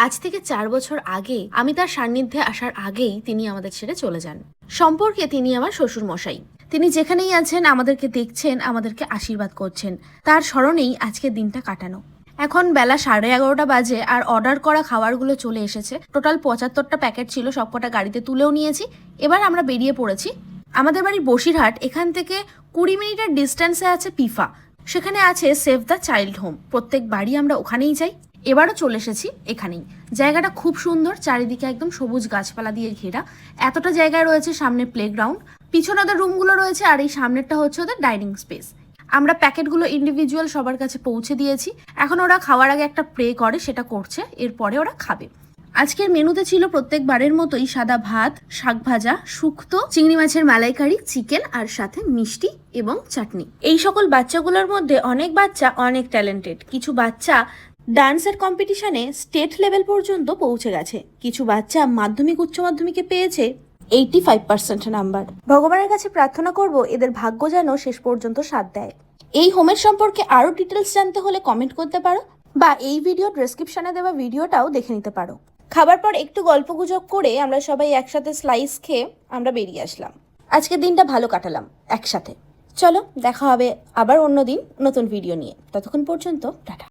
আজ থেকে 4 বছর আগে আমি তার সান্নিধ্যে আসার আগেই তিনি আমাদের ছেড়ে চলে যান। সম্পর্কে তিনি আমার শ্বশুর মশাই। তিনি যেখানেই আছেন আমাদেরকে দেখছেন, আমাদেরকে আশীর্বাদ করছেন। তার স্মরণেই আজকের দিনটা কাটানো। এখন বেলা 11:30 বাজে আর অর্ডার করা খাবারগুলো চলে এসেছে। টোটাল 75টা প্যাকেট ছিল, সবকটা গাড়িতে তুলেও নিয়েছি। এবার আমরা বেরিয়ে পড়েছি। আমাদের বাড়ি বসিরহাট, এখান থেকে 20 মিনিটের ডিস্টেন্সে আছে পিফা। সেখানে আছে সেভ দ্য চাইল্ড হোম। প্রত্যেক বাড়ি আমরা ওখানেই যাই। এবারও চলে এসেছি এখানেই। জায়গাটা খুব সুন্দর, চারিদিকে একদম সবুজ গাছপালা দিয়ে ঘেরা। এতটা জায়গায় রয়েছে, সামনে প্লেগ্রাউন্ড, পিছনে ওদের রুমগুলো রয়েছে, আর এই সামনেরটা হচ্ছে ওদের ডাইনিং স্পেস। আমরা প্যাকেটগুলো ইন্ডিভিজুয়াল সবার কাছে পৌঁছে দিয়েছি। এখন ওরা খাওয়ার আগে একটা প্রে করে, সেটা করছে, এরপরে ওরা খাবে। আজকের মেনুতে ছিল প্রত্যেকবারের মতোই সাদা ভাত, শাক ভাজা, শুক্তো, চিংড়ি মাছের মালাইকারি, চিকেন আর সাথে মিষ্টি এবং চাটনি। এই সকল বাচ্চাগুলোর মধ্যে অনেক বাচ্চা অনেক ট্যালেন্টেড। কিছু বাচ্চা ডান্সের কম্পিটিশনে স্টেট লেভেল পর্যন্ত পৌঁছে গেছে। কিছু বাচ্চা মাধ্যমিক উচ্চ মাধ্যমিকে পেয়েছে 85% নাম্বার। ভগবানের কাছে প্রার্থনা করব এদের ভাগ্য যেন শেষ পর্যন্ত সাথ দেয়। এই হোমের সম্পর্কে আরো ডিটেলস জানতে হলে কমেন্ট করতে পারো, বা এই ভিডিও ডেসক্রিপশনে দেওয়া ভিডিওটাও দেখে নিতে পারো। খাবার পর একটু গল্পগুজব করে আমরা সবাই একসাথে স্লাইস খেয়ে আমরা বেরিয়ে আসলাম। আজকের দিনটা ভালো কাটালাম একসাথে। চলো দেখা হবে আবার অন্য দিন নতুন ভিডিও নিয়ে। ততক্ষণ পর্যন্ত টাটা।